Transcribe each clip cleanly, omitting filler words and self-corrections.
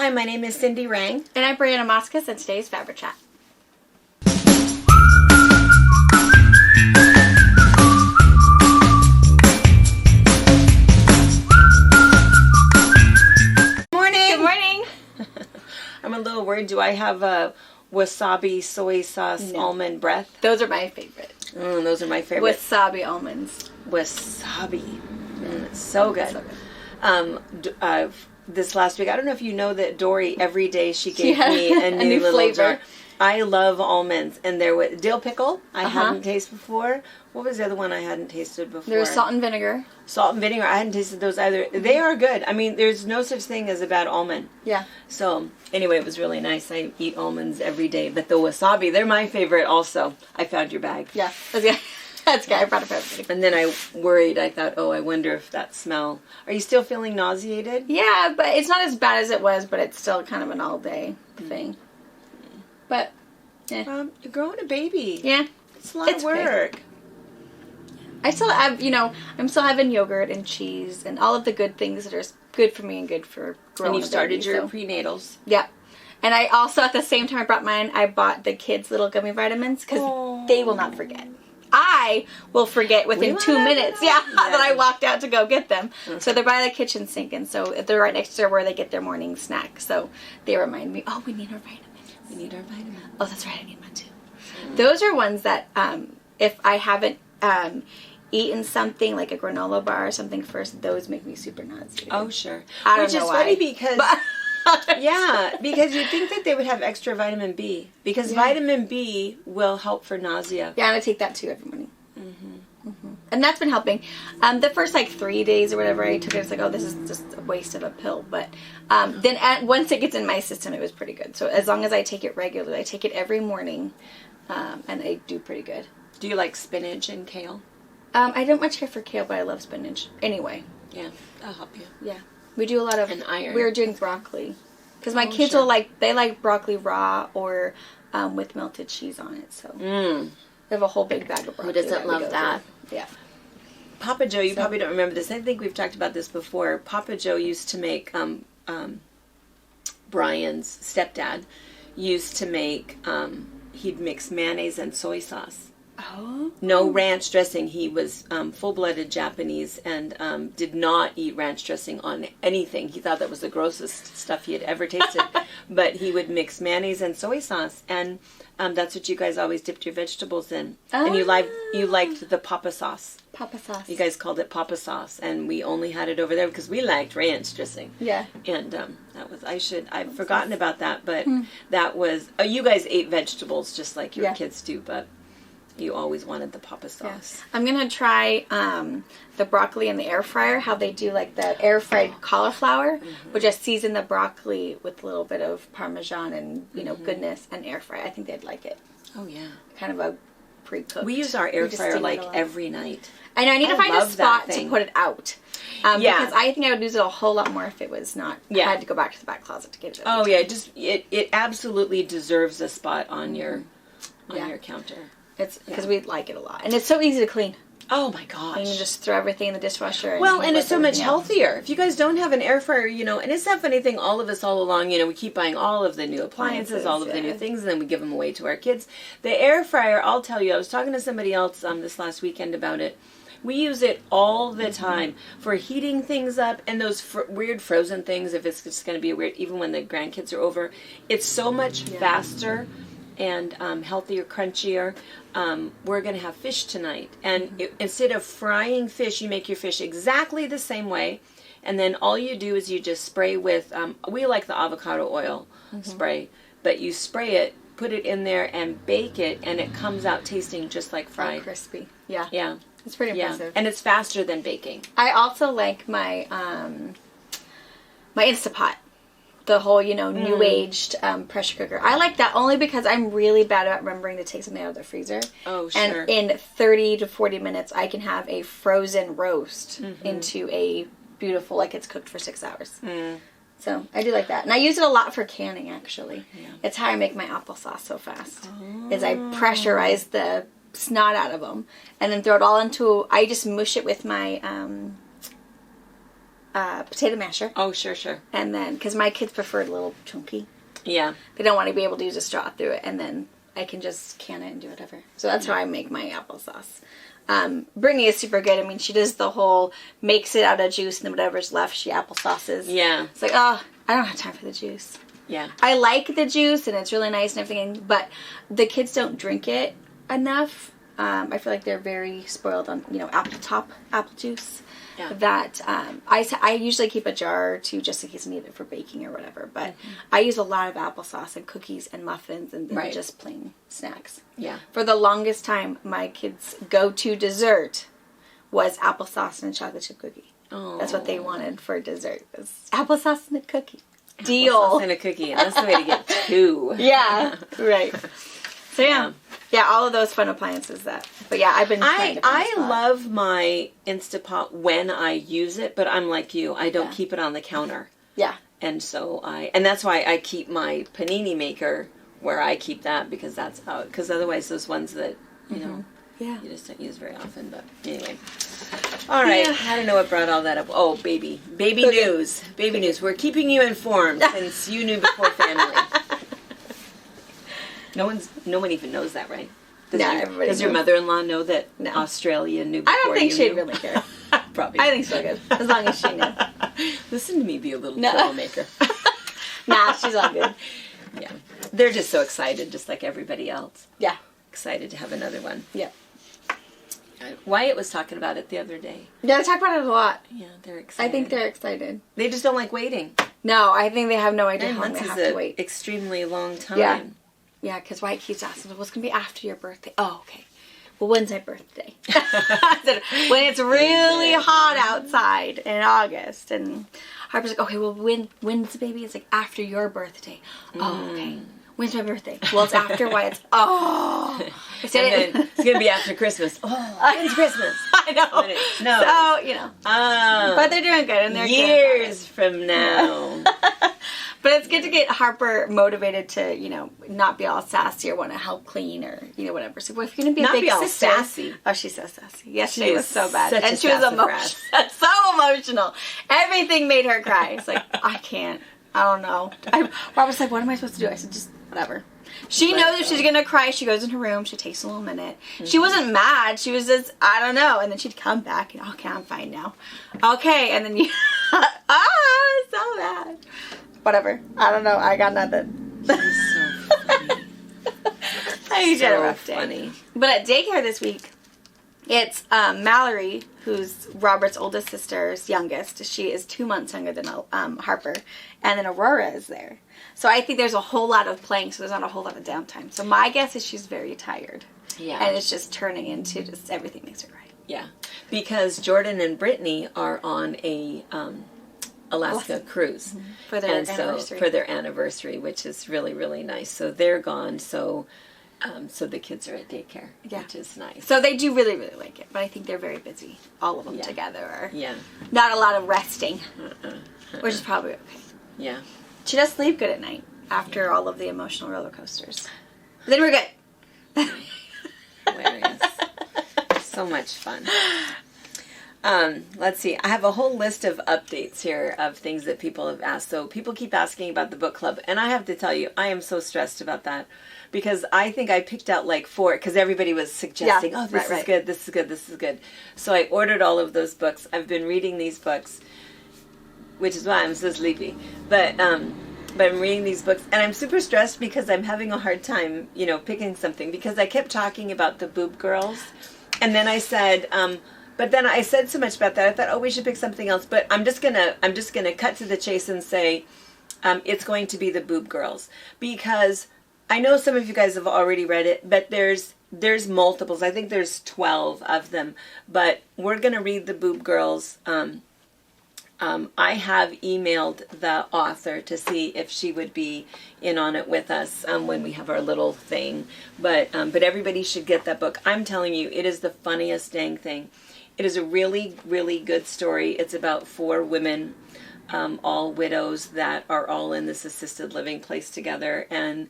Hi, my name is Cindy Rang. And I'm Brianna Moscas, and today's Fabri-Chat. Morning! Good morning! I'm a little worried. Do I have a wasabi soy sauce almond breath? Those are my favorite. Those are my favorite. Wasabi almonds. Wasabi. It's so good. This last week, I don't know if you know that Dory, every day she gave me a new little flavor. jar. I love almonds, and there was dill pickle I hadn't tasted before. What was the other one I hadn't tasted before? There's salt and vinegar. Salt and vinegar. I hadn't tasted those either. They are good. I mean, there's no such thing as a bad almond. Yeah. So anyway, it was really nice. I eat almonds every day, but the wasabi, they're my favorite also. I found your bag. Yeah. That's good. I brought it for everybody. And then I worried. I thought, oh, I wonder if that smell. Are you still feeling nauseated? Yeah, but it's not as bad as it was, but it's still kind of an all-day thing. But, you're growing a baby. Yeah. It's a lot of work. Okay. I still have, I'm still having yogurt and cheese and all of the good things that are good for me and good for growing. And you started baby, your prenatals. Yeah. And I also, at the same time I brought mine, I bought the kids' little gummy vitamins because they will not forget. I will forget within 2 minutes, that I walked out to go get them. Okay. So they're by the kitchen sink, and so they're right next to where they get their morning snack. So they remind me, oh, we need our vitamins. We need our vitamins. Oh, that's right, I need mine too. Those are ones that if I haven't eaten something like a granola bar or something first, those make me super nauseated. Oh, sure. I don't know why. Which is funny because... yeah, because you'd think that they would have extra vitamin B. Because vitamin B will help for nausea. Yeah, and I take that too every morning. And that's been helping. The first 3 days or whatever I took it, it's like, oh, this is just a waste of a pill. But then once it gets in my system, it was pretty good. So as long as I take it regularly, I take it every morning, and I do pretty good. Do you like spinach and kale? I don't much care for kale, but I love spinach. Anyway. Yeah, that'll help you. Yeah. We do a lot of... And iron. We were doing broccoli. Because my kids will they like broccoli raw or with melted cheese on it. So we have a whole big bag of broccoli. Who doesn't love that? Yeah. Papa Joe, you probably don't remember this. I think we've talked about this before. Papa Joe used to make, Brian's stepdad used to make, he'd mix mayonnaise and soy sauce. Oh. No ranch dressing. He was full-blooded Japanese and did not eat ranch dressing on anything. He thought that was the grossest stuff he had ever tasted. But he would mix mayonnaise and soy sauce, and that's what you guys always dipped your vegetables in. And you liked the Papa sauce. Papa sauce. You guys called it Papa sauce, and we only had it over there because we liked ranch dressing. Yeah. And that was I've forgotten about that, but that was you guys ate vegetables just like your kids do, but. You always wanted the Papa sauce. Yeah. I'm going to try the broccoli in the air fryer, how they do like the air fried cauliflower, which I season the broccoli with a little bit of Parmesan and, goodness and air fry. I think they'd like it. Oh, yeah. Kind of a pre-cooked. We use our air fryer every night. I know. I need to find a spot to put it out. Because I think I would use it a whole lot more if it was not. I had to go back to the back closet to get it. Oh, yeah. It absolutely deserves a spot on your counter. It's because we like it a lot. And it's so easy to clean. Oh my gosh. And you just throw everything in the dishwasher. And it's so much healthier. If you guys don't have an air fryer, and it's that funny thing, all of us all along, we keep buying all of the new appliances, all of the new things, and then we give them away to our kids. The air fryer, I'll tell you, I was talking to somebody else this last weekend about it. We use it all the time for heating things up and those weird frozen things, if it's just going to be weird, even when the grandkids are over. It's so much faster and healthier, crunchier. We're going to have fish tonight. And instead of frying fish, you make your fish exactly the same way. And then all you do is you just spray with, we like the avocado oil spray, but you spray it, put it in there, and bake it, and it comes out tasting just like fried. Oh, crispy. Yeah. Yeah. It's pretty impressive. Yeah. And it's faster than baking. I also like my my Instapot. The whole, new aged pressure cooker. I like that only because I'm really bad about remembering to take something out of the freezer. Oh, sure. And in 30 to 40 minutes, I can have a frozen roast into a beautiful, like it's cooked for 6 hours. So I do like that. And I use it a lot for canning, actually. Yeah. It's how I make my applesauce so fast. Is I pressurize the snot out of them and then throw it all into, I just mush it with my potato masher. Oh, sure. And then, because my kids prefer it a little chunky. Yeah. They don't want to be able to use a straw through it. And then I can just can it and do whatever. So that's how I make my applesauce. Brittany is super good. I mean, she does the whole, makes it out of juice, and then whatever's left, she applesauces. Yeah. It's like, oh, I don't have time for the juice. Yeah. I like the juice, and it's really nice and everything, but the kids don't drink it enough. I feel like they're very spoiled on, apple juice. Yeah. That I usually keep a jar or two just in case I need it for baking or whatever. But I use a lot of applesauce and cookies and muffins and just plain snacks. Yeah. For the longest time, my kids' go-to dessert was applesauce and a chocolate chip cookie. Oh. That's what they wanted for dessert. It was applesauce and a cookie. Deal. Applesauce and a cookie. That's the way to get two. Yeah. Right. So yeah, all of those fun appliances but yeah, I've been trying to I love my Instapot when I use it, but I'm like you. I don't keep it on the counter. Yeah. And so and that's why I keep my panini maker where I keep that, because that's out. Because otherwise those ones that, you just don't use very often. But anyway. All right. Yeah. I don't know what brought all that up. Oh, baby news. Baby news. We're keeping you informed since you knew before family. No one even knows that, right? Does your mother-in-law know that Australia knew before you? I don't think she'd really care. Probably. I think so good. As long as she knew. Listen to me be a little troublemaker. Nah, she's all good. Yeah. They're just so excited, just like everybody else. Yeah. Excited to have another one. Yeah. Wyatt was talking about it the other day. Yeah, they talk about it a lot. Yeah, they're excited. I think they're excited. They just don't like waiting. No, I think they have no idea 9 how long months they have is to wait. an extremely long time. Yeah. Yeah, because Wyatt keeps asking, what's going to be after your birthday? Oh, okay. Well, when's my birthday? I said, when it's really hot outside in August. And Harper's like, okay, well, when's the baby? It's like, after your birthday. Oh, okay. When's my birthday? Well, it's after Wyatt's. Oh. And then it's going to be after Christmas. Oh, when's Christmas? I know. No. So, but they're doing good. And they're years from now. But it's good to get Harper motivated to, not be all sassy or want to help clean or, whatever. So if you're going to be a big sister. Not be all sassy. Oh, she's so sassy. Yesterday was so bad. And she was emotional. So emotional. Everything made her cry. It's like, I can't. I don't know. Robert's like, what am I supposed to do? I said, just whatever. She knows if she's going to cry, she goes in her room. She takes a little minute. Mm-hmm. She wasn't mad. She was just, I don't know. And then she'd come back and, okay, I'm fine now. Okay. And then so bad. Whatever. I don't know. I got nothing. She's so funny. I had a rough day. Funny. But at daycare this week, it's Mallory, who's Robert's oldest sister's youngest. She is 2 months younger than Harper. And then Aurora is there. So I think there's a whole lot of playing, so there's not a whole lot of downtime. So my guess is she's very tired. Yeah. And it's just turning into just everything makes her cry. Yeah. Because Jordan and Brittany are on a Alaska cruise. Mm-hmm. For their anniversary. For their anniversary, which is really, really nice. So they're gone, so the kids are at daycare, which is nice. So they do really, really like it, but I think they're very busy, all of them together. Or not a lot of resting, which is probably okay. Yeah. She does sleep good at night after all of the emotional roller coasters. But then we're good. Hilarious. So much fun. Let's see. I have a whole list of updates here of things that people have asked. So people keep asking about the book club, and I have to tell you, I am so stressed about that because I think I picked out like 4 because everybody was suggesting, this is good, this is good, this is good. So I ordered all of those books. I've been reading these books, which is why I'm so sleepy. But I'm reading these books, and I'm super stressed because I'm having a hard time, picking something because I kept talking about the boob girls, and then I said. But then I said so much about that. I thought, we should pick something else. But I'm just gonna cut to the chase and say, it's going to be the Boob Girls, because I know some of you guys have already read it, but there's multiples. I think there's 12 of them. But we're gonna read the Boob Girls. I have emailed the author to see if she would be in on it with us when we have our little thing. But everybody should get that book. I'm telling you, it is the funniest dang thing. It is a really, really good story. It's about 4 women, all widows that are all in this assisted living place together. And,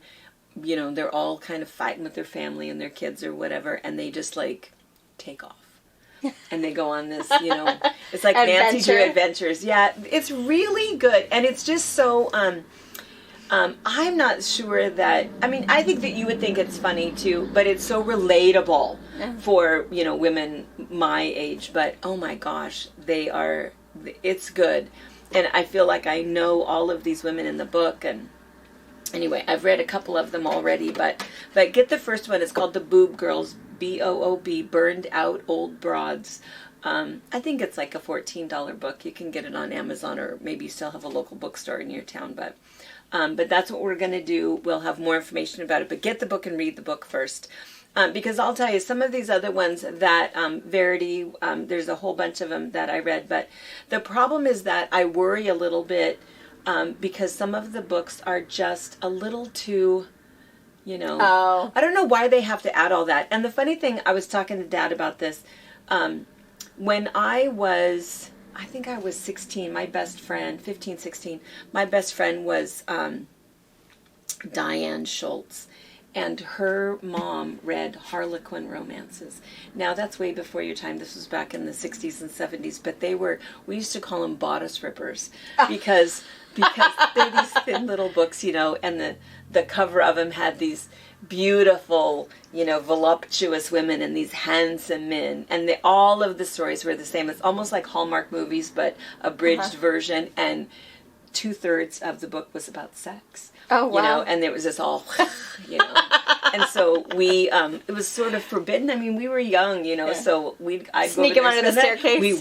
they're all kind of fighting with their family and their kids or whatever. And they just, take off. and they go on this, it's like Nancy Drew Adventures. Yeah, it's really good, and it's just so. I'm not sure that. I mean, I think that you would think it's funny too, but it's so relatable for women my age. But oh my gosh, it's good, and I feel like I know all of these women in the book. And anyway, I've read a couple of them already, but get the first one. It's called The Boob Girls, BOOB, Burned Out Old Broads. I think it's like a $14 book. You can get it on Amazon, or maybe you still have a local bookstore in your town, but that's what we're going to do. We'll have more information about it, but get the book and read the book first. Because I'll tell you, some of these other ones that Verity, there's a whole bunch of them that I read, but the problem is that I worry a little bit because some of the books are just a little too, I don't know why they have to add all that. And the funny thing, I was talking to Dad about this, when I think I was 16, my best friend, 15, 16, my best friend was Diane Schultz, and her mom read Harlequin romances. Now, that's way before your time. This was back in the 60s and 70s, but we used to call them bodice rippers because they're these thin little books, and the cover of them had these beautiful, voluptuous women and these handsome men, and all of the stories were the same. It's almost like Hallmark movies, but abridged version, and 2/3 of the book was about sex. Oh, wow. And there was this all, and so it was sort of forbidden. I mean, we were young, so I'd sneak them under the staircase. We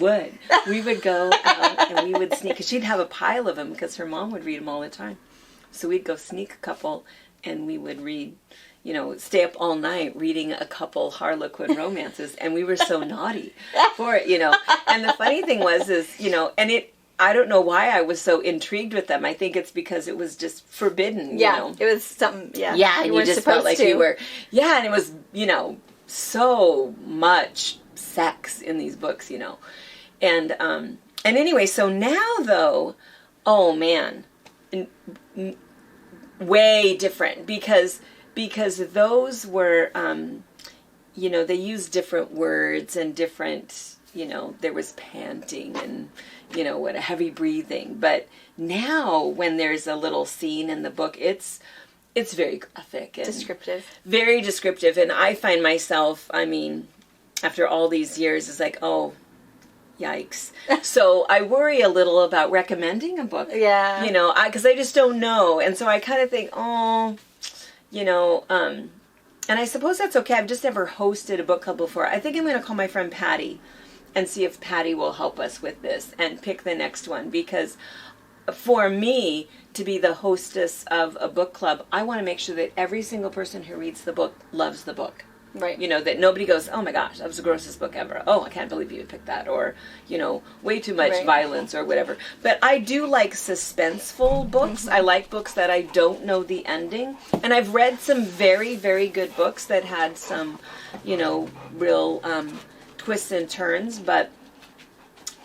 would go out and we would sneak, because she'd have a pile of them because her mom would read them all the time. So we'd go sneak a couple, and we would read, stay up all night reading a couple Harlequin romances, and we were so naughty for it, And the funny thing was, I don't know why I was so intrigued with them. I think it's because it was just forbidden, it was something, Yeah, and you just felt like you were, and it was, so much sex in these books, And anyway, so now though, oh man, way different, because those were, they used different words and different, there was panting and, what a heavy breathing. But now when there's a little scene in the book, it's very graphic and descriptive, very descriptive. And I find myself, after all these years, it's like, oh, yikes. So I worry a little about recommending a book. Yeah. Because I just don't know. And so I kind of think, and I suppose that's okay. I've just never hosted a book club before. I think I'm going to call my friend Patty and see if Patty will help us with this and pick the next one. Because for me to be the hostess of a book club, I want to make sure that every single person who reads the book loves the book. Right. That nobody goes, oh my gosh, that was the grossest book ever. Oh, I can't believe you would pick that. Or, way too much violence or whatever. But I do like suspenseful books. I like books that I don't know the ending. And I've read some very, very good books that had some, real twists and turns. But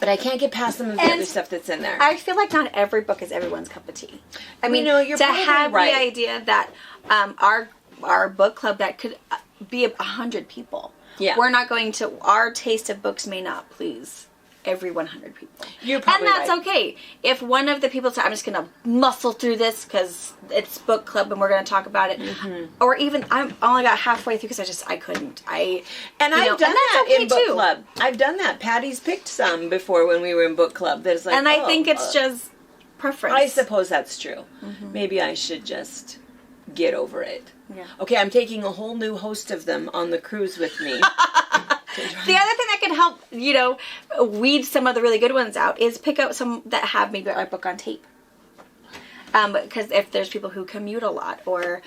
I can't get past some of the other stuff that's in there. I feel like not every book is everyone's cup of tea. I mean, you're to probably have right. the idea that our book club that could be 100 people. Yeah. We're not going to, our taste of books may not please every 100 people. You're probably And that's right. okay. If one of the people says, I'm just going to muscle through this because it's book club and we're going to talk about it. Mm-hmm. Or even, I only got halfway through because I couldn't. I've done that okay in book too. club. I've done that. Patty's picked some before when we were in book club. There's like, and I think it's just preference. I suppose that's true. Mm-hmm. Maybe I should just get over it. Yeah. Okay, I'm taking a whole new host of them on the cruise with me. The other thing that can help, weed some of the really good ones out is pick out some that have maybe our book on tape. Because if there's people who commute a lot or,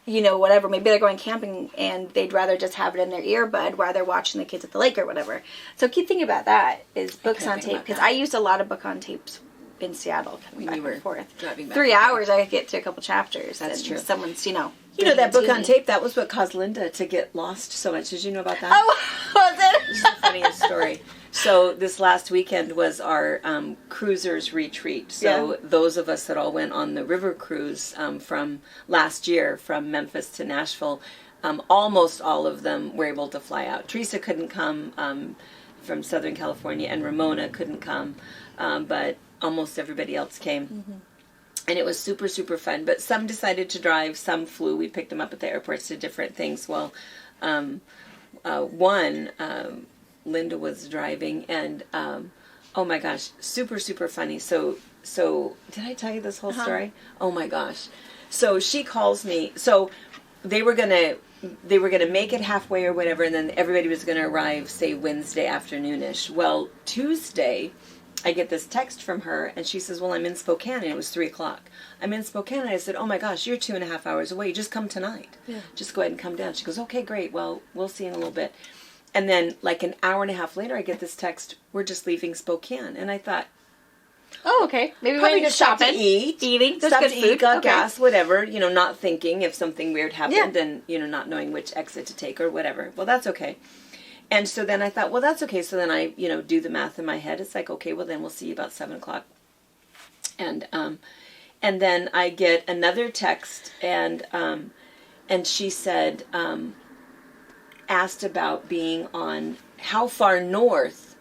whatever, maybe they're going camping and they'd rather just have it in their earbud while they're watching the kids at the lake or whatever. So keep thinking about that, is books on tape. Because I used a lot of book on tapes in Seattle coming back and forth. 3 hours I could get to a couple chapters. That's true. Someone's, that book on tape, that was what caused Linda to get lost so much. Did you know about that? Oh, was it? This is the funniest story. So this last weekend was our cruisers retreat. So those of us that all went on the river cruise from last year from Memphis to Nashville, almost all of them were able to fly out. Teresa couldn't come from Southern California, and Ramona couldn't come, but almost everybody else came. Mm-hmm. And it was super, super fun. But some decided to drive, some flew. We picked them up at the airports to different things. Well, one, Linda was driving, and oh my gosh, super, super funny. So did I tell you this whole story? Oh my gosh. So she calls me. So they were gonna make it halfway or whatever, and then everybody was gonna arrive, say Wednesday afternoonish. Well, Tuesday, I get this text from her, and she says, well, I'm in Spokane, and it was 3:00. I'm in Spokane, and I said, oh my gosh, you're 2.5 hours away. Just come tonight. Yeah. Just go ahead and come down. She goes, okay, great. Well, we'll see in a little bit. And then, like an hour and a half later, I get this text, we're just leaving Spokane. And I thought, oh, okay. Maybe probably we just stop to eat. Eating. Stop good to food. eat, got Okay. gas, whatever, not thinking if something weird happened and, not knowing which exit to take or whatever. Well, that's okay. And so then I thought, well, that's okay. So then I, do the math in my head. It's like, okay, well, then we'll see you about 7:00. And then I get another text, and she said, asked about being on, how far north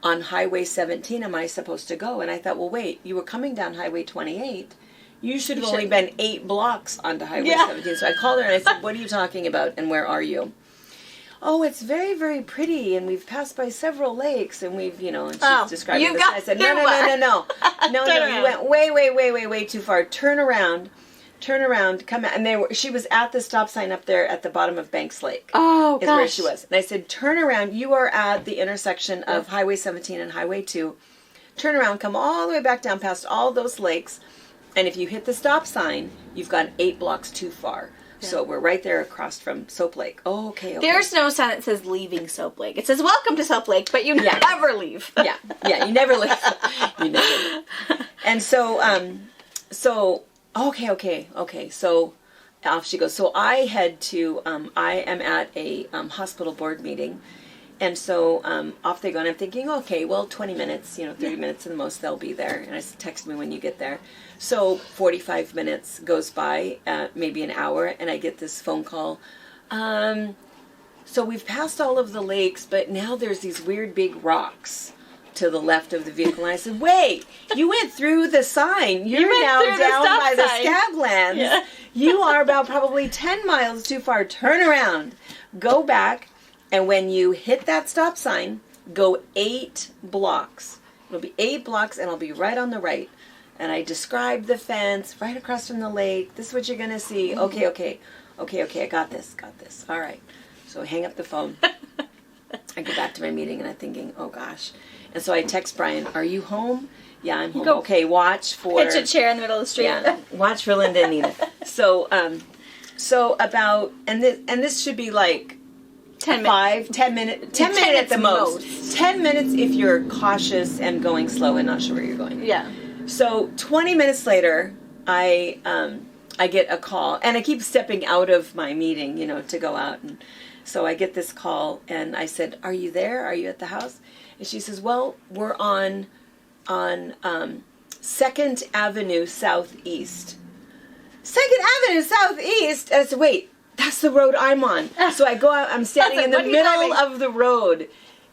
on Highway 17 am I supposed to go? And I thought, well, wait, you were coming down Highway 28. You should have only been 8 blocks onto Highway 17. So I called her and I said, what are you talking about, and where are you? Oh, it's very, very pretty, and we've passed by several lakes, and we've, and she's describing this. I said, no, you went way too far. Turn around, come out. And she was at the stop sign up there at the bottom of Banks Lake. Oh, gosh. Is where she was. And I said, turn around. You are at the intersection of Highway 17 and Highway 2. Turn around, come all the way back down past all those lakes, and if you hit the stop sign, you've gone 8 blocks too far. Yeah. So we're right there across from Soap Lake. Oh, okay. There's no sign that says leaving Soap Lake. It says welcome to Soap Lake, but you never leave. Yeah, you never leave. You never leave. And so, okay. So off she goes. So I head to, I am at a hospital board meeting. And so off they go. And I'm thinking, okay, well, 20 minutes, 30 minutes at the most, they'll be there. And I said, text me when you get there. So 45 minutes goes by, maybe an hour, and I get this phone call. So we've passed all of the lakes, but now there's these weird big rocks to the left of the vehicle. And I said, wait, you went through the sign. You're now down by the Scablands. Yeah. You are about probably 10 miles too far. Turn around. Go back. And when you hit that stop sign, go 8 blocks. It'll be 8 blocks, and I'll be right on the right. And I described the fence right across from the lake. This is what you're going to see. Okay. I got this. All right. So I hang up the phone. I go back to my meeting, and I'm thinking, oh, gosh. And so I text Brian, are you home? Yeah, I'm home. Okay, watch for... Pitch a chair in the middle of the street. Yeah, watch for Linda and Nina. So about... And this should be like... 10 minutes. 10 minutes. 10 minutes at the most. 10 minutes if you're cautious and going slow and not sure where you're going. Yeah. So 20 minutes later, I get a call, and I keep stepping out of my meeting, to go out. And so I get this call, and I said, "Are you there? Are you at the house?" And she says, "Well, we're on 2nd Avenue Southeast." 2nd Avenue Southeast. And I said, "Wait. That's the road I'm on." So I go out, I'm standing in the middle of the road,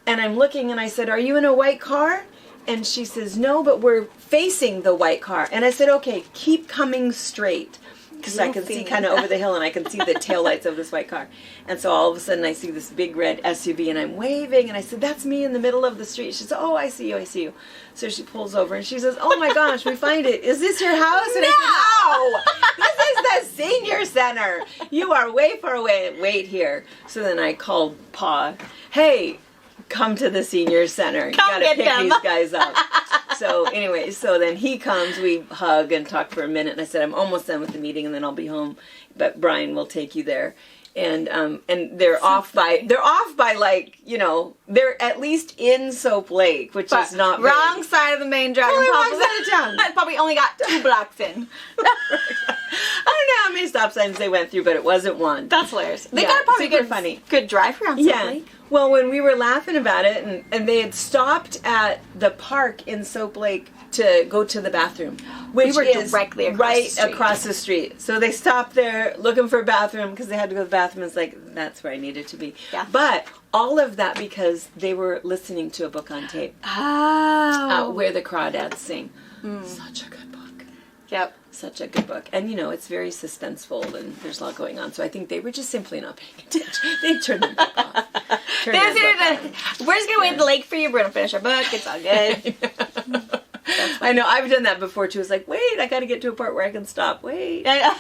and I'm looking, and I said, "Are you in a white car?" And she says, "No, but we're facing the white car." And I said, "Okay, keep coming straight." Because I can see kind of over the hill, and I can see the taillights of this white car. And so all of a sudden I see this big red SUV, and I'm waving, and I said, "That's me in the middle of the street." She says, "Oh, I see you. So she pulls over, and she says, "Oh my gosh, we find it. Is this your house?" And I said, "No, this is the senior center. You are way far away. Wait here." So then I called Pa. "Hey, come to the senior center. You gotta pick these guys up." So anyway, so then he comes, we hug and talk for a minute, and I said, "I'm almost done with the meeting, and then I'll be home, but Brian will take you there." And they're off by like, they're at least in Soap Lake, which is not wrong side of the main drag. Wrong side of town. Probably only got 2 blocks in. I don't know how many stop signs they went through, but it wasn't one. That's hilarious. They got probably good drive around Soap Lake. Well, when we were laughing about it, and they had stopped at the park in Soap Lake to go to the bathroom, which were is directly across the street. So they stopped there looking for a bathroom because they had to go to the bathroom. It's like, that's where I needed to be. Yeah. But all of that because they were listening to a book on tape. Oh. Where the Crawdads Sing. Such a good book. Yep. Such a good book. And, it's very suspenseful and there's a lot going on. So I think they were just simply not paying attention. They turned the book off. We're just going to wait at the lake for you. We're going to finish our book. It's all good. I know. I've done that before, too. It's like, wait, I got to get to a part where I can stop. Wait. Yeah.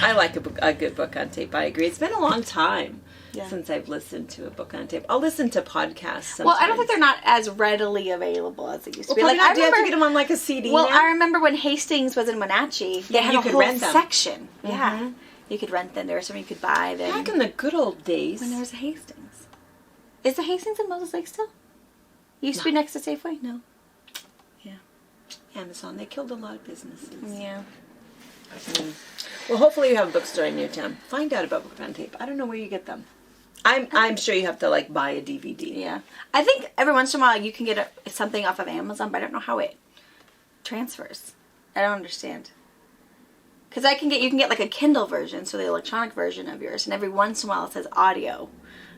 I like a good book on tape. I agree. It's been a long time since I've listened to a book on tape. I'll listen to podcasts sometimes. Well, I don't think they're not as readily available as they used to be. Like, do you have to get them on like a CD Well, now? I remember when Hastings was in Wenatchee, they had a whole section. Mm-hmm. Yeah. You could rent them. There was something you could buy them. Back in the good old days. When there was a Hastings. Is the Hastings in Moses Lake still? Used to be next to Safeway? No. Yeah. Amazon. They killed a lot of businesses. Yeah. Well, hopefully you have a bookstore in your town. Find out about book on tape. I don't know where you get them. I'm sure you have to like buy a DVD. Yeah. I think every once in a while you can get something off of Amazon, but I don't know how it transfers. I don't understand. Because you can get like a Kindle version, so the electronic version of yours, and every once in a while it says audio,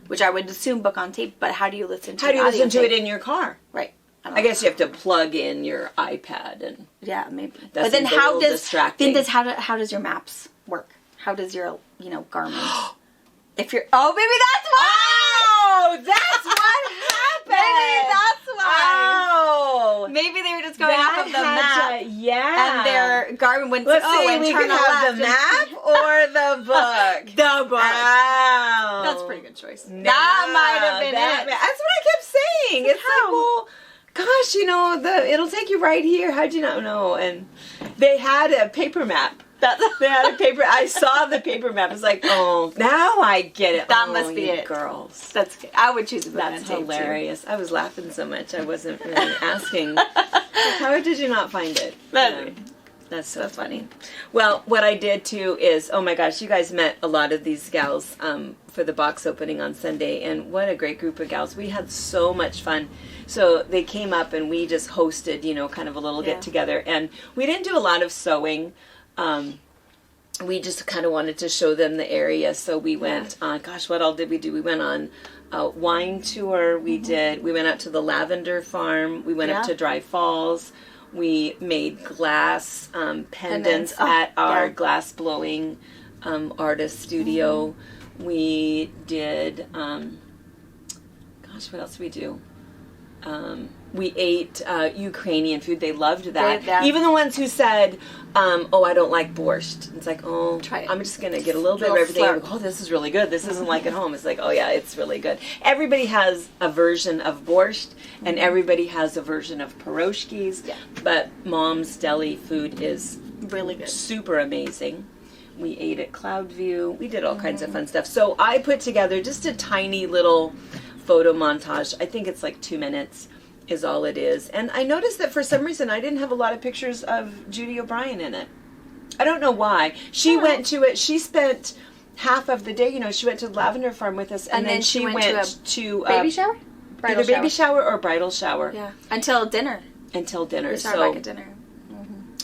which I would assume book on tape, but how do you listen to it? How do you listen to it in your car? Right. I guess you have to plug in your iPad and maybe. But then how does your maps work? How does your Garmin? If you're maybe that's why. Oh, that's what happened. Maybe that's why. Oh, maybe they were just going off of the map. And their Garmin went. Let's see, we can have the map or the book. The book. Wow, that's a pretty good choice. That might have been it. That's what I kept saying. It's like, well, gosh, it'll take you right here. How'd you not know? And they had a paper map. They had a paper. I saw the paper map. It's like, oh, now I get it. That must be it, girls. That's good. I would choose a book. That's hilarious. I was laughing so much I wasn't really asking. How did you not find it? That's so funny. Well, what I did too is, oh my gosh, you guys met a lot of these gals for the box opening on Sunday, and what a great group of gals. We had so much fun. So they came up and we just hosted, kind of a little get together, and we didn't do a lot of sewing. We just kind of wanted to show them the area, so we went on, what all did we do? We went on a wine tour, we went out to the lavender farm, we went up to Dry Falls, we made glass pendants at our glass blowing artist studio, we did, what else did we do? We ate Ukrainian food. They loved that. Even the ones who said, I don't like borscht. It's like, I'm just going to get a little bit of everything. And, this is really good. This isn't like at home. It's like, it's really good. Everybody has a version of borscht, and everybody has a version of pierogies. Yeah. But Mom's deli food is really good. Super amazing. We ate at Cloudview. We did all kinds of fun stuff. So I put together just a tiny little photo montage. I think it's like 2 minutes is all it is. And I noticed that for some reason I didn't have a lot of pictures of Judy O'Brien in it. I don't know why. She went to it. She spent half of the day, she went to the lavender farm with us, and then she went to baby shower? Either baby shower or bridal shower. Yeah. Until dinner. We started back at dinner.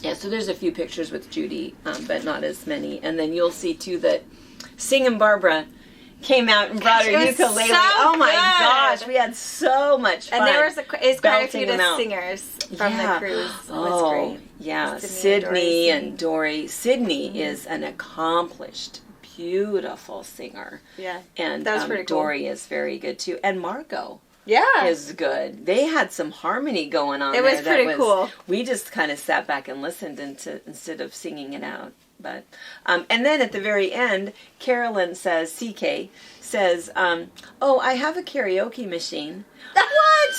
Yeah, so there's a few pictures with Judy, but not as many. And then you'll see too that Singin' Barbara came out and brought her ukulele. Oh my gosh, we had so much fun. And there was quite a few singers from the cruise. It was great. Yeah, Sydney and Dory. Sydney is an accomplished, beautiful singer. Yeah, and that was pretty cool. Dory is very good too, and Margot. Is good. They had some harmony going on. It was pretty cool. We just kind of sat back and listened instead of singing it out. But and then at the very end, Carolyn says, CK says, I have a karaoke machine. What?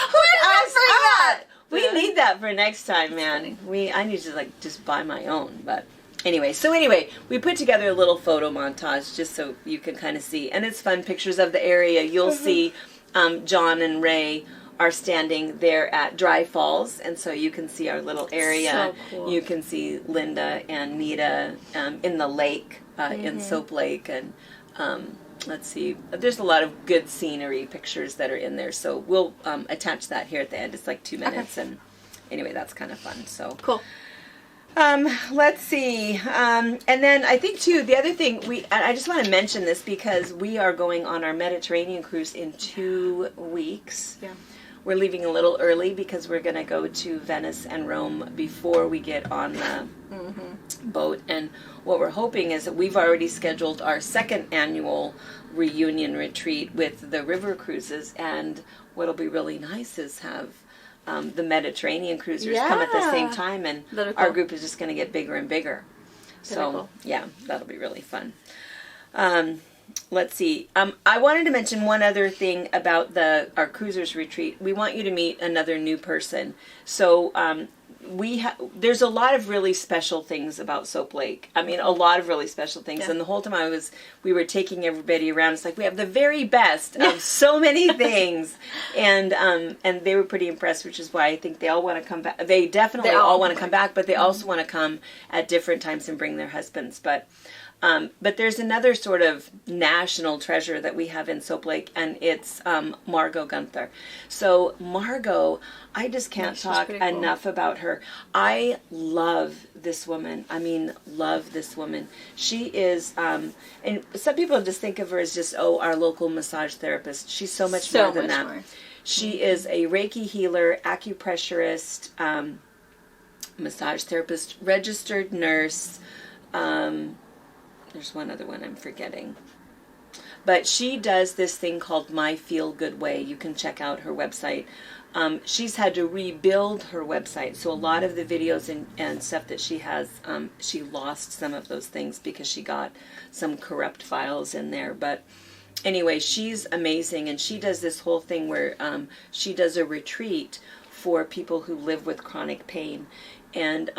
Who asked that? We need that for next time, man. I need to just buy my own. But anyway, we put together a little photo montage just so you can kind of see, and it's fun. Pictures of the area. You'll see John and Ray are standing there at Dry Falls, and so you can see our little area. So cool. You can see Linda and Nita in the lake, in Soap Lake, and let's see, there's a lot of good scenery pictures that are in there, so we'll attach that here at the end. It's like 2 minutes, and anyway, that's kind of fun. So Cool. Let's see. And then I think too, the other thing I just want to mention this because we are going on our Mediterranean cruise in 2 weeks. Yeah. We're leaving a little early because we're going to go to Venice and Rome before we get on the boat. And what we're hoping is that we've already scheduled our second annual reunion retreat with the river cruises. And what'll be really nice is have the Mediterranean cruisers come at the same time, and our group is just going to get bigger and bigger. So, yeah, that'll be really fun. Let's see. I wanted to mention one other thing about our cruisers retreat. We want you to meet another new person. So there's a lot of really special things about Soap Lake. I mean, a lot of really special things. Yeah. And the whole time we were taking everybody around. It's like we have the very best of so many things, and they were pretty impressed, which is why I think they all want to come back. They definitely all want to come back, but they also want to come at different times and bring their husbands. But there's another sort of national treasure that we have in Soap Lake, and it's Margot Gunther. So Margot, I just can't talk enough about her. I love this woman. I mean, love this woman. She is, and some people just think of her as just, our local massage therapist. She's so much more than that. More. She is a Reiki healer, acupressurist, massage therapist, registered nurse, there's one other one I'm forgetting. But she does this thing called My Feel Good Way. You can check out her website. She's had to rebuild her website. So a lot of the videos and stuff that she has, she lost some of those things because she got some corrupt files in there. But anyway, she's amazing. And she does this whole thing where she does a retreat for people who live with chronic pain. And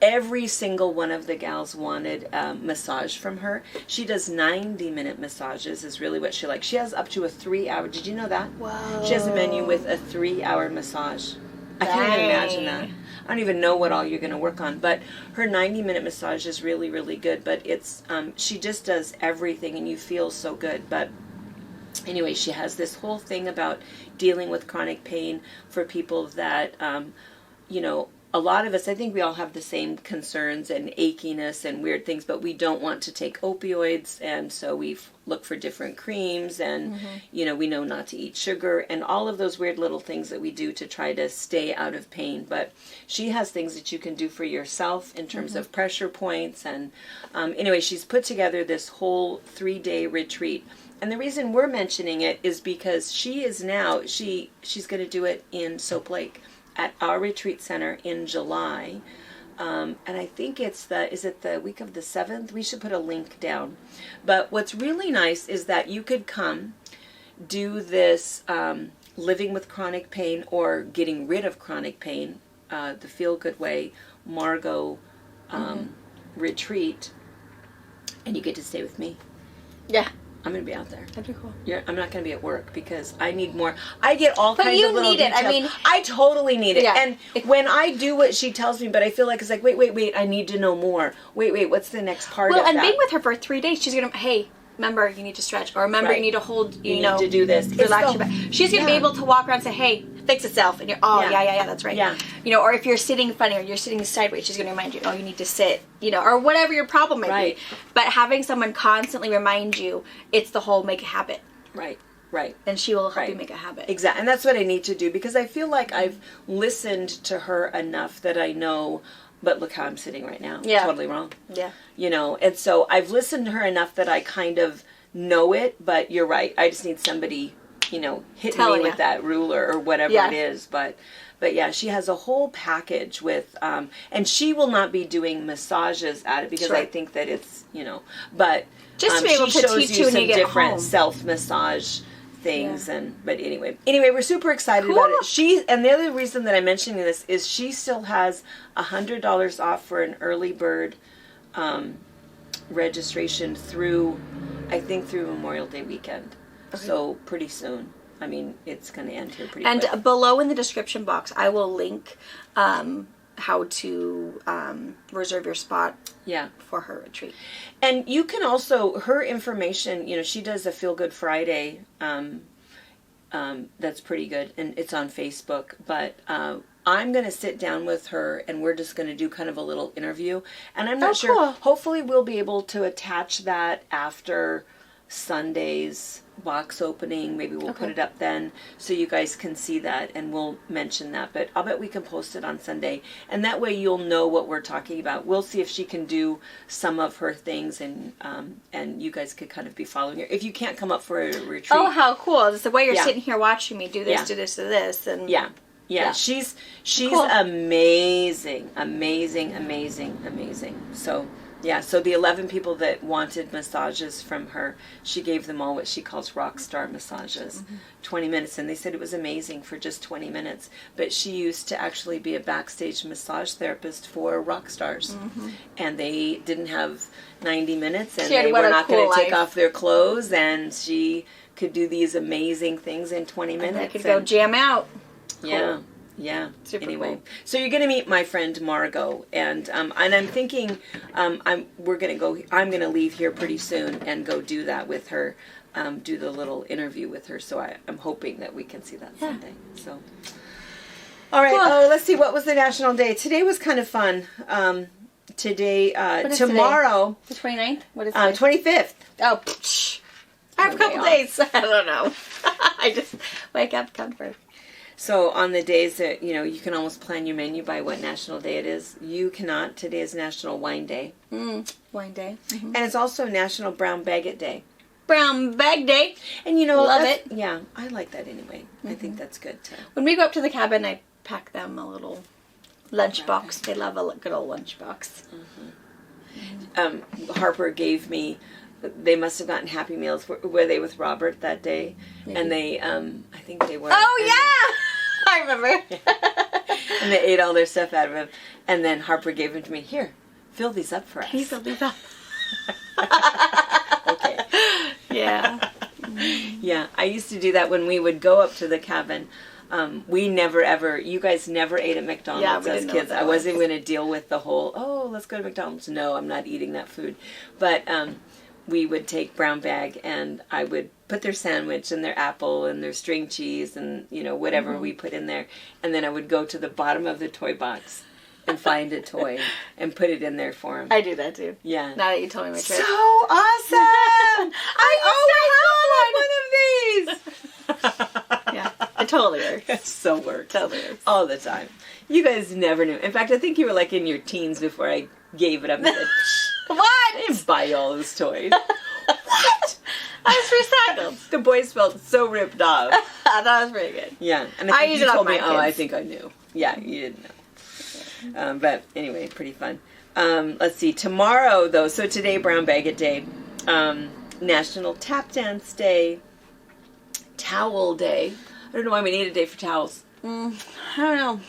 every single one of the gals wanted a massage from her. She does 90-minute massages is really what she likes. She has up to a 3-hour. Did you know that? Wow. She has a menu with a 3-hour massage. I can't even imagine that. I don't even know what all you're going to work on. But her 90-minute massage is really, really good. But it's she just does everything, and you feel so good. But anyway, she has this whole thing about dealing with chronic pain for people that, a lot of us, I think we all have the same concerns and achiness and weird things, but we don't want to take opioids, and so we look for different creams, and, we know not to eat sugar, and all of those weird little things that we do to try to stay out of pain. But she has things that you can do for yourself in terms of pressure points, and anyway, she's put together this whole 3-day retreat. And the reason we're mentioning it is because she is now, she's going to do it in Soap Lake at our retreat center in July. And I think is it the week of the 7th? We should put a link down. But what's really nice is that you could come do this living with chronic pain or getting rid of chronic pain, the Feel Good Way, Margot retreat, and you get to stay with me. Yeah. I'm going to be out there. That'd be cool. I'm not going to be at work because I need more. I get all kinds of little details. But you need it. I totally need it. Yeah. And when I do what she tells me, but I feel like it's like, wait, I need to know more. Wait, what's the next part of that? Well, and being with her for 3 days, she's going to, hey, remember, you need to stretch. Or remember, you need to hold, you need to do this. Relax your back. She's going to be able to walk around and say, hey, fix itself. And you're, yeah, that's right. Yeah. Or if you're sitting funny or you're sitting sideways, she's going to remind you, you need to sit, or whatever your problem might be. But having someone constantly remind you, it's the whole make a habit. Right. Then she will help you make a habit. Exactly. And that's what I need to do, because I feel like I've listened to her enough that I know, but look how I'm sitting right now. Yeah. Totally wrong. Yeah. And so I've listened to her enough that I kind of know it, but you're right. I just need somebody, hitting me with that ruler or whatever it is. But yeah, she has a whole package with, and she will not be doing massages at it because I think that it's, but just to be able to teach you when you get different home. Self-massage things. But anyway, we're super excited about it. And the other reason that I'm mentioning this is she still has $100 off for an early bird registration through Memorial Day weekend. Okay. So pretty soon. I mean, it's going to end here pretty quick. And below in the description box, I will link how to reserve your spot for her retreat. And you can also, her information, she does a Feel Good Friday that's pretty good, and it's on Facebook. But I'm going to sit down with her and we're just going to do kind of a little interview. And I'm not sure. Cool. Hopefully we'll be able to attach that after Sunday's box opening. Maybe we'll put it up then so you guys can see that, and we'll mention that. But I'll bet we can post it on Sunday, and that way you'll know what we're talking about. We'll see if she can do some of her things, and you guys could kind of be following her if you can't come up for a retreat. Oh, how cool! Just the way you're sitting here watching me do this, Yeah. do this, do this, and yeah. She's Cool. amazing. So. Yeah, so the 11 people that wanted massages from her, she gave them all what she calls rock star massages, 20 minutes, and they said it was amazing for just 20 minutes. But she used to actually be a backstage massage therapist for rock stars, and they didn't have 90 minutes, and they were not going to take off their clothes, and she could do these amazing things in 20 minutes. I could go jam out. Yeah. Yeah. Super anyway, cool. So you're going to meet my friend Margot, and I'm thinking I'm going to leave here pretty soon and go do that with her, do the little interview with her. So I'm hoping that we can see that Sunday. So, all right. Cool. Oh, let's see. What was the national day? Today was kind of fun. Tomorrow, the 29th. What is it? 25th. Oh, I have a couple days. I don't know. I just wake up, comfort. So on the days that, you can almost plan your menu by what national day it is, you cannot. Today is National Wine Day. Wine day. And it's also National Brown Baguette Day. Brown bag day. And love it. Yeah, I like that anyway. I think that's good too. When we go up to the cabin, I pack them a little lunchbox. They love a good old lunchbox. Harper gave me, they must have gotten Happy Meals. Were they with Robert that day? Maybe. And they, I think they were. Oh, yeah! I remember. And they ate all their stuff out of him. And then Harper gave them to me. Here, fill these up for us. Can you fill these up? Okay. Yeah. Yeah, I used to do that when we would go up to the cabin. We never ever, you guys never ate at McDonald's as kids. I wasn't going to deal with the whole, let's go to McDonald's. No, I'm not eating that food. But we would take brown bag and I would put their sandwich and their apple and their string cheese and, whatever we put in there. And then I would go to the bottom of the toy box and find a toy and put it in there for them. I do that too. Yeah. Now that you told me my trick. So awesome! I always want one of these! Yeah, it totally works. It so works. Totally works. All the time. You guys never knew. In fact, I think you were like in your teens before I gave it up and said, What? I didn't buy you all those toys. What? I was recycled. The boys felt so ripped off. That was pretty good. Yeah. And I I think use you it on told me, my kids. I think I knew. Yeah, you didn't know. But anyway, pretty fun. Let's see. Tomorrow, though, so today, Brown Baguette Day, National Tap Dance Day, Towel Day. I don't know why we need a day for towels. I don't know.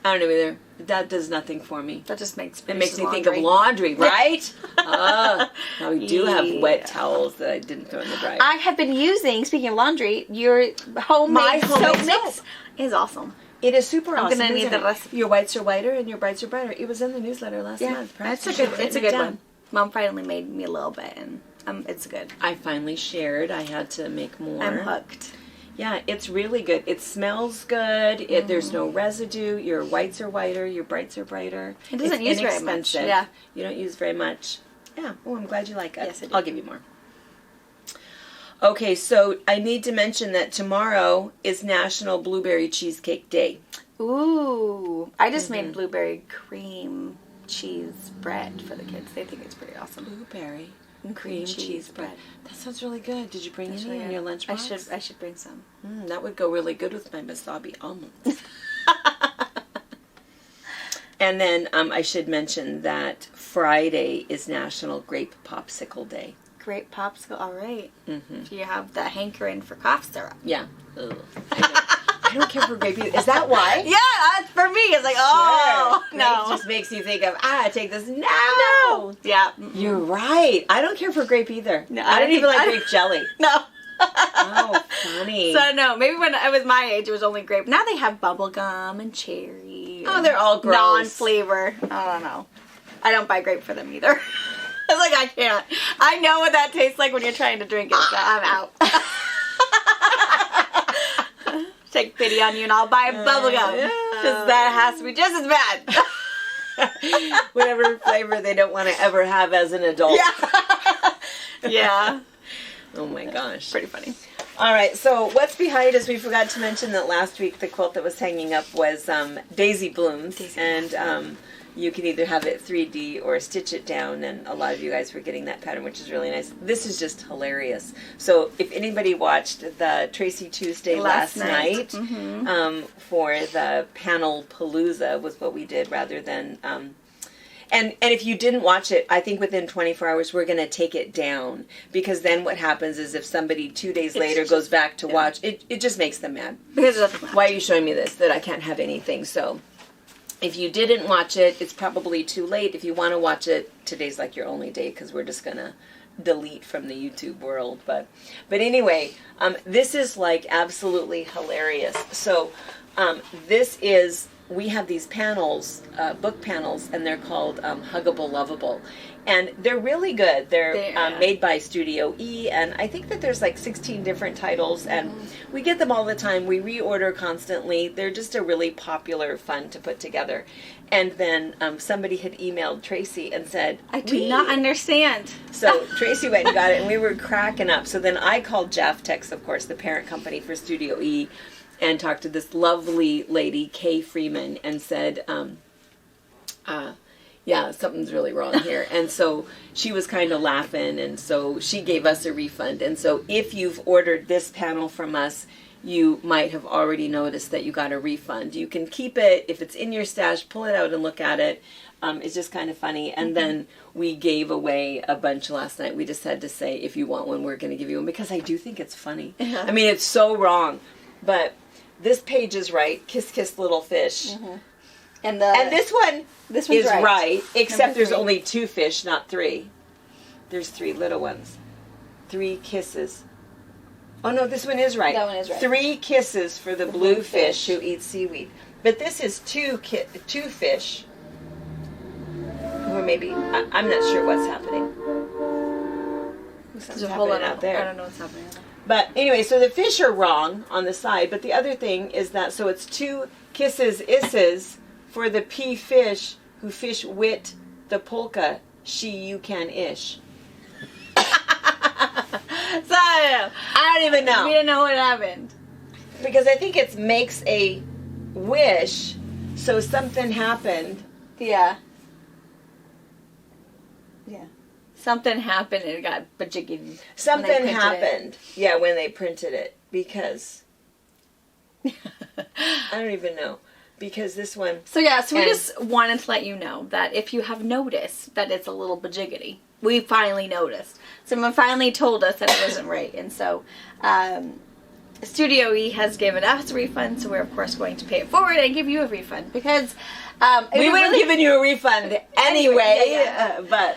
I don't know either. That does nothing for me. That just makes It makes me think of laundry, right? Now we do have wet towels that I didn't throw in the dryer. I have been using, speaking of laundry, your homemade soap mix is awesome. It is super awesome. I'm gonna need the recipe. Your whites are whiter and your brights are brighter. It was in the newsletter last month. It's a good one. Mom finally made me a little bit, and it's good. I finally shared. I had to make more. I'm hooked. Yeah, it's really good. It smells good. There's no residue. Your whites are whiter. Your brights are brighter. It doesn't use very much. Yeah. You don't use very much. Yeah. Oh, I'm glad you like it. Yes, I do. I'll give you more. Okay, so I need to mention that tomorrow is National Blueberry Cheesecake Day. Ooh. I just made blueberry cream cheese bread for the kids. They think it's pretty awesome. Blueberry cream cheese bread. That sounds really good. Did you bring any in your lunchbox? I should bring some. That would go really good with my wasabi almonds. And then I should mention that Friday is National Grape Popsicle Day. Grape popsicle, all right. Do you have the hankering for cough syrup? Yeah. Ugh. I don't care for grape either. Is that why? Yeah, that's for me. It's like, oh, sure. no. It just makes you think of, take this now. No. Yeah. You're right. I don't care for grape either. No, I don't even like grape jelly. No. Oh, funny. So, no, maybe when I was my age, it was only grape. Now they have bubble gum and cherry. Oh, they're all gross. Non-flavor. I don't know. I don't buy grape for them either. It's like, I can't. I know what that tastes like when you're trying to drink it, so I'm out. Take pity on you and I'll buy bubble gum. Yeah. Because that has to be just as bad. Whatever flavor they don't want to ever have as an adult. Yeah. Oh my gosh. Pretty funny. All right, so what's behind us? We forgot to mention that last week the quilt that was hanging up was Daisy Blooms. And you can either have it 3D or stitch it down, and a lot of you guys were getting that pattern, which is really nice. This is just hilarious. So if anybody watched the Tracy Tuesday last night for the panel palooza was what we did rather than... And if you didn't watch it, I think within 24 hours we're going to take it down, because then what happens is if somebody 2 days later goes back to watch, it just makes them mad. Because it doesn't matter. Why are you showing me this? That I can't have anything. So if you didn't watch it, it's probably too late. If you want to watch it, today's like your only day, because we're just going to delete from the YouTube world. But anyway, this is like absolutely hilarious. So this is... We have these panels, book panels, and they're called Huggable Lovable. And they're really good. They're made by Studio E, and I think that there's like 16 different titles, and we get them all the time. We reorder constantly. They're just a really popular, fun to put together. And then somebody had emailed Tracy and said, I do not understand. So Tracy went and got it, and we were cracking up. So then I called Jaftex, of course, the parent company for Studio E, and talked to this lovely lady, Kay Freeman, and said, yeah, something's really wrong here. And so she was kind of laughing, and so she gave us a refund. And so if you've ordered this panel from us, you might have already noticed that you got a refund. You can keep it. If it's in your stash, pull it out and look at it. It's just kind of funny. And then we gave away a bunch last night. We just had to say, if you want one, we're going to give you one, because I do think it's funny. I mean, it's so wrong. But this page is right. Kiss, kiss, little fish. And this one is right, except there's only 2 fish, not 3. There's 3 little ones. 3 kisses. Oh, no, this one is right. That one is right. 3 kisses for the blue fish who eats seaweed. But this is 2 fish who are maybe... I'm not sure what's happening. There's a whole lot out there. I don't know what's happening. But anyway, so the fish are wrong on the side. But the other thing is that, so it's 2 kisses, isses for the pea fish who fish wit the polka, she, you can ish. So I don't even know. We didn't know what happened. Because I think it makes a wish, so something happened. Yeah. Something happened and it got bajiggy. Something happened. Yeah, when they printed it. Because... I don't even know. Because this one... So yeah, so we just wanted to let you know that if you have noticed that it's a little bajiggity, we finally noticed. Someone finally told us that it wasn't right. And so Studio E has given us a refund, so we're of course going to pay it forward and give you a refund. Because... we would have given you a refund anyway, but...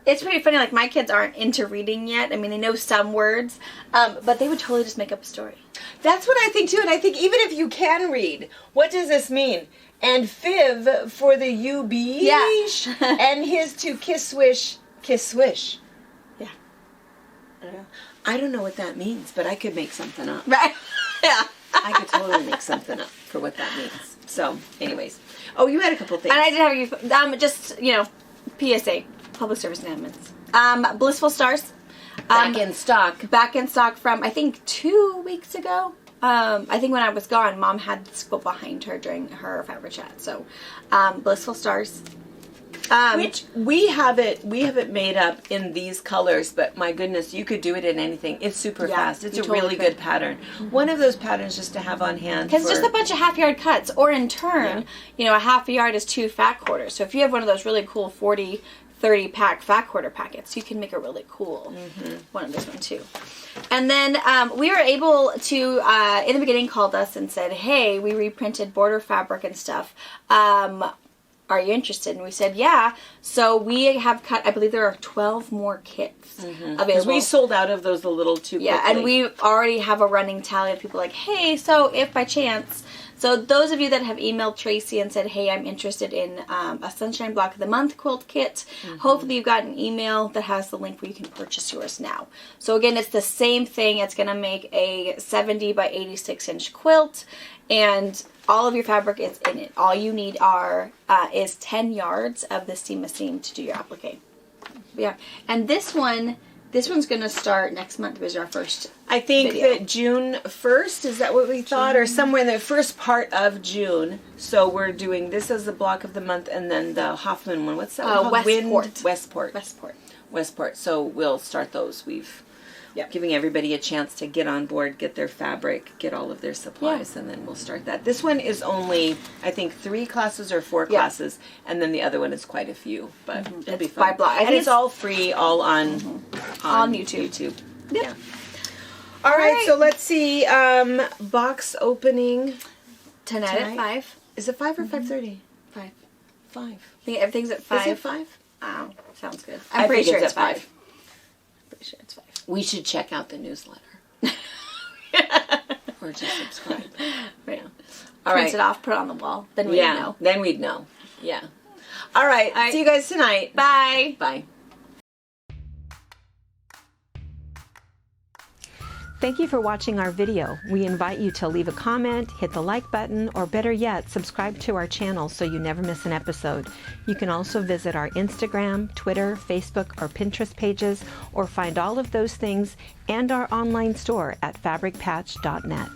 it's pretty funny, like, my kids aren't into reading yet. I mean, they know some words, but they would totally just make up a story. That's what I think, too, and I think even if you can read, what does this mean? And fiv for the you-be, and his to kiss swish, kiss swish. Yeah. I don't know what that means, but I could make something up. Right. Yeah. I could totally make something up for what that means. So, anyways. Oh, you had a couple things. And I did have just, PSA, public service announcements. Blissful Stars. Back in stock. Back in stock from, I think, 2 weeks ago. I think when I was gone, Mom had this quote behind her during her Fabri-Chat. So, Blissful Stars. Which we have it made up in these colors, but my goodness, you could do it in anything. It's super fast. It's a totally really good pattern. One of those patterns just to have on hand. Because just a bunch of half-yard cuts, or in turn, a half a yard is 2 fat quarters. So if you have one of those really cool 40, 30 pack fat quarter packets, you can make a really cool one of this one too. And then we were able to, in the beginning, called us and said, hey, we reprinted border fabric and stuff. are you interested? And we said, yeah. So we have cut, I believe there are 12 more kits available. Because we sold out of those a little too quickly. Yeah, and we already have a running tally of people like, hey, so if by chance... So those of you that have emailed Tracy and said, hey, I'm interested in a Sunshine Block of the Month quilt kit, hopefully you've got an email that has the link where you can purchase yours now. So again, it's the same thing. It's going to make a 70 by 86 inch quilt, and all of your fabric is in it. All you need is 10 yards of the seam to seam to do your applique. Yeah, and this one's going to start next month. It was our first I think video. that June 1st, is that what we thought? Or somewhere in the first part of June. So we're doing this as the block of the month, and then the Hoffman one. What's that one called? Westport. So we'll start those. We've giving everybody a chance to get on board, get their fabric, get all of their supplies, and then we'll start that. This one is only, I think, 3 classes or 4 classes, and then the other one is quite a few. But it'll be fun. By block. And it's all free, all on YouTube. Yeah. All right, so let's see. Box opening tonight at 5. Is it 5 or 5:30? 5. 5. I think everything's at 5. Is it 5? Oh, sounds good. I'm pretty sure it's 5. Pretty sure it's 5. We should check out the newsletter. Or just subscribe. Right. All Print right. it off, put it on the wall. Then we'd know. Then we'd know. Yeah. All right. See you guys tonight. Bye. Bye. Thank you for watching our video. We invite you to leave a comment, hit the like button, or better yet, subscribe to our channel so you never miss an episode. You can also visit our Instagram, Twitter, Facebook, or Pinterest pages, or find all of those things and our online store at fabricpatch.net.